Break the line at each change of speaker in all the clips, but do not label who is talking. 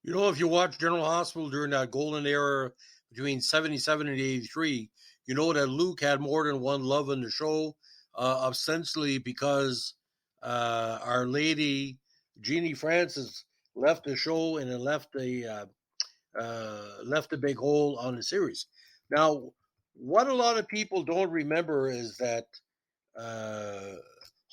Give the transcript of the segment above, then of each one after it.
You know, if you watch General Hospital during that golden era between 77 and 83, you know that Luke had more than one love in the show, ostensibly because Our Lady, Jeannie Francis, left the show and it left a big hole on the series. Now, what a lot of people don't remember is that uh,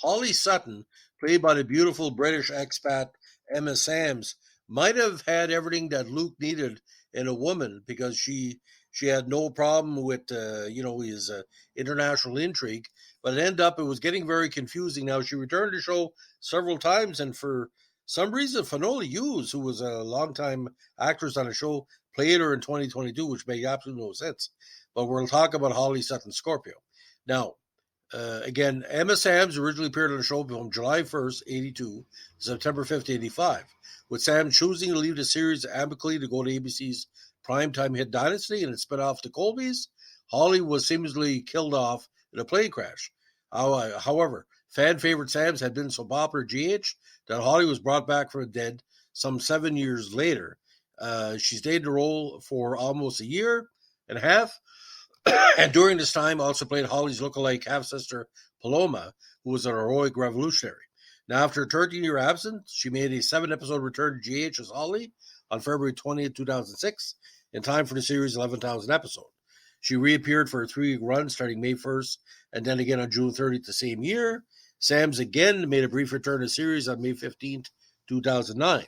Holly Sutton, played by the beautiful British expat Emma Sams, might have had everything that Luke needed in a woman because she had no problem with his international intrigue. But it was getting very confusing. Now she returned to the show several times, and for some reason, Finola Hughes, who was a longtime actress on the show, played her in 2022, which made absolutely no sense. But we'll talk about Holly Sutton-Scorpio. Now, again, Emma Sams originally appeared on the show from July 1st, 82 to September 5th, 85, with Sam choosing to leave the series amicably to go to ABC's primetime hit Dynasty and its spinoff, The Colbys. Holly was seemingly killed off in a plane crash. However, fan favorite Sams had been so popular at GH that Holly was brought back from the dead some 7 years later. She stayed in the role for almost a year and a half, and during this time also played Holly's lookalike half-sister Paloma, who was an heroic revolutionary. Now, after a 13-year absence, she made a 7-episode return to GH as Holly on February 20th, 2006, in time for the series' 11,000th episode. She reappeared for a 3-week run starting May 1st and then again on June 30th the same year. Sams again made a brief return to the series on May 15th, 2009.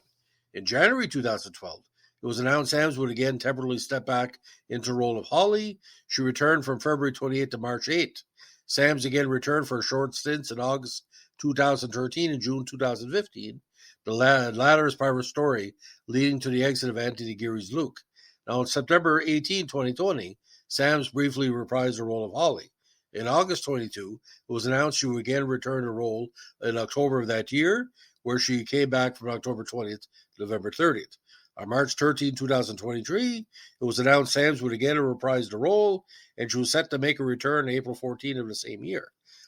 In January 2012, it was announced Sams would again temporarily step back into the role of Holly. She returned from February 28th to March 8th. Sams again returned for short stints in August 2013 and June 2015. The latter is part of a story leading to the exit of Anthony Geary's Luke. Now, on September 18, 2020, Sams briefly reprised the role of Holly. In August 22, it was announced she would again return to the role in October of that year, where she came back from October 20th to November 30th. On March 13, 2023, it was announced Sams would again reprise the role, and she was set to make a return April 14 of the same year.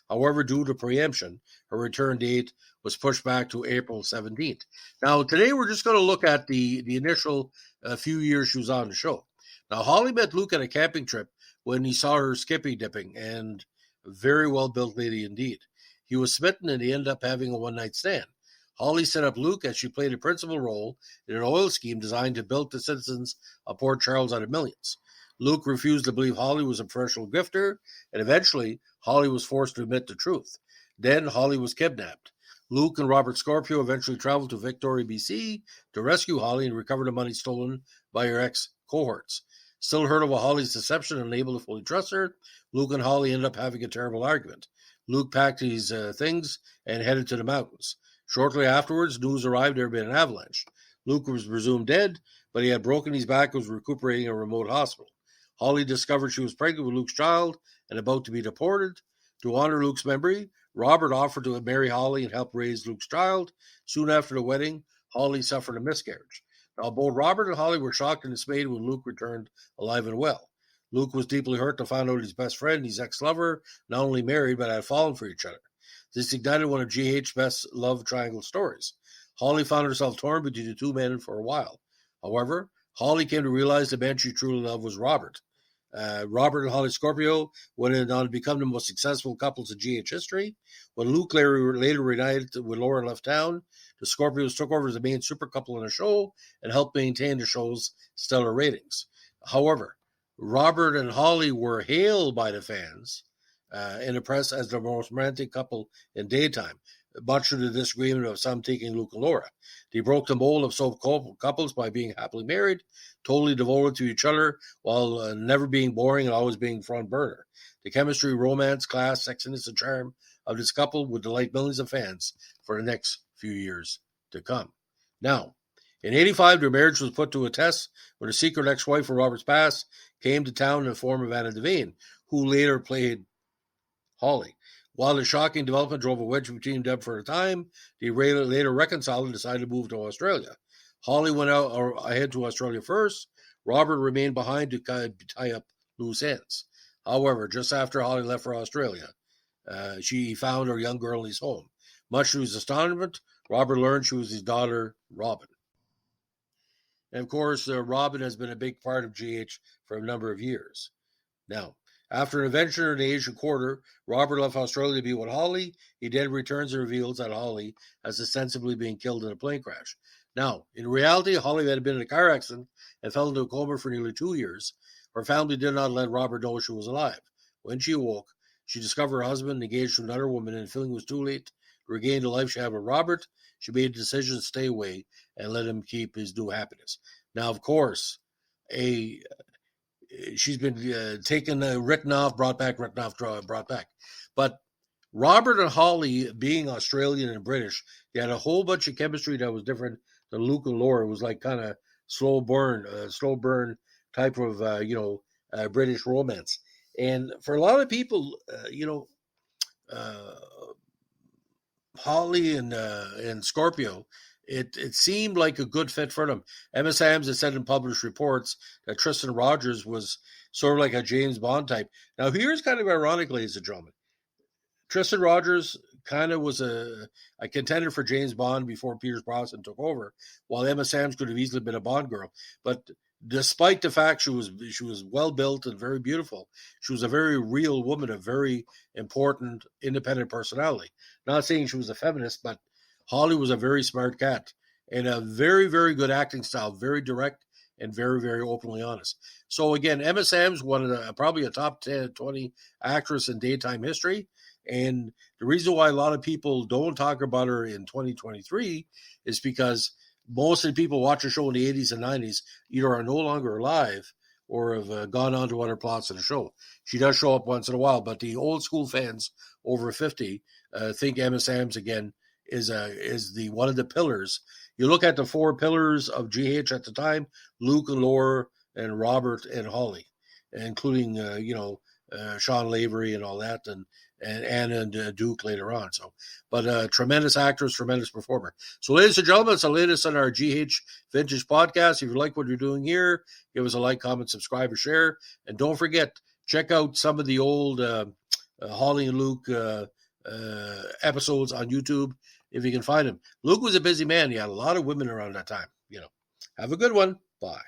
However, due to preemption, her return date was pushed back to April 17th. Now, today we're just going to look at the initial few years she was on the show. Now, Holly met Luke at a camping trip when he saw her skippy dipping, and a very well-built lady indeed. He was smitten, and he ended up having a one-night stand. Holly set up Luke as she played a principal role in an oil scheme designed to bilk the citizens of Port Charles out of millions. Luke refused to believe Holly was a professional grifter, and eventually Holly was forced to admit the truth. Then Holly was kidnapped. Luke and Robert Scorpio eventually traveled to Victoria, BC to rescue Holly and recover the money stolen by her ex-cohorts. Still hurt over Holly's deception and unable to fully trust her, Luke and Holly ended up having a terrible argument. Luke packed his things and headed to the mountains. Shortly afterwards, news arrived there had been an avalanche. Luke was presumed dead, but he had broken his back and was recuperating in a remote hospital. Holly discovered she was pregnant with Luke's child and about to be deported. To honor Luke's memory, Robert offered to marry Holly and help raise Luke's child. Soon after the wedding, Holly suffered a miscarriage. Now, both Robert and Holly were shocked and dismayed when Luke returned alive and well. Luke was deeply hurt to find out his best friend, his ex-lover, not only married, but had fallen for each other. This ignited one of GH's best love triangle stories. Holly found herself torn between the two men for a while. However, Holly came to realize the man she truly loved was Robert. Robert and Holly Scorpio went on to become the most successful couples in GH history. When Luke later reunited with Laura and left town, the Scorpios took over as the main super couple on the show and helped maintain the show's stellar ratings. However, Robert and Holly were hailed by the fans in the press as the most romantic couple in daytime, much to the disagreement of some taking Luke and Laura. They broke the mold of soap couples by being happily married, totally devoted to each other, while never being boring and always being front burner. The chemistry, romance, class, sexiness, and charm of this couple would delight millions of fans for the next few years to come. Now, in 85, their marriage was put to a test when a secret ex-wife of Robert's past came to town in the form of Anna Devane, who later played Holly. While the shocking development drove a wedge between them for a time, they later reconciled and decided to move to Australia. Holly went ahead to Australia first. Robert remained behind to tie up loose ends. However, just after Holly left for Australia, she found her young girl in his home. Much to his astonishment, Robert learned she was his daughter, Robin. And of course, Robin has been a big part of GH for a number of years. Now, after an adventure in the Asian quarter, Robert left Australia to be with Holly. He then returns and reveals that Holly has ostensibly been killed in a plane crash. Now, in reality, Holly had been in a car accident and fell into a coma for nearly 2 years. Her family did not let Robert know she was alive. When she awoke, she discovered her husband engaged to another woman, and feeling it was too late to regain the life she had with Robert, she made the decision to stay away and let him keep his new happiness. Now, of course, she's been taken, written off, brought back, written off, brought back. But Robert and Holly, being Australian and British, they had a whole bunch of chemistry that was different than Luke and Laura. It was like kind of slow burn type of British romance. And for a lot of people, Holly and Scorpio, it seemed like a good fit for them. Emma Samms has said in published reports that Tristan Rogers was sort of like a James Bond type. Now, here's kind of ironic, ladies and gentlemen. Tristan Rogers kind of was a contender for James Bond before Pierce Brosnan took over, while Emma Samms could have easily been a Bond girl. But despite the fact she was well built and very beautiful, she was a very real woman, a very important independent personality. Not saying she was a feminist, but Holly was a very smart cat and a very, very good acting style, very direct and very, very openly honest. So again, Emma Samms, probably a top 10, 20 actress in daytime history. And the reason why a lot of people don't talk about her in 2023 is because most of the people watch the show in the 80s and 90s either are no longer alive or have gone on to other plots of the show. She does show up once in a while, but the old school fans over 50 think Emma Samms, again, is the one of the pillars. You look at the 4 pillars of GH at the time: Luke and Laura and Robert and Holly, including Sean Lavery and all that, and Anna and Duke later on. So, but tremendous actress, tremendous performer. So, ladies and gentlemen, it's the latest on our GH Vintage Podcast. If you like what you're doing here, give us a like, comment, subscribe, or share. And don't forget, check out some of the old Holly and Luke episodes on YouTube if you can find them. Luke was a busy man. He had a lot of women around that time. Have a good one. Bye.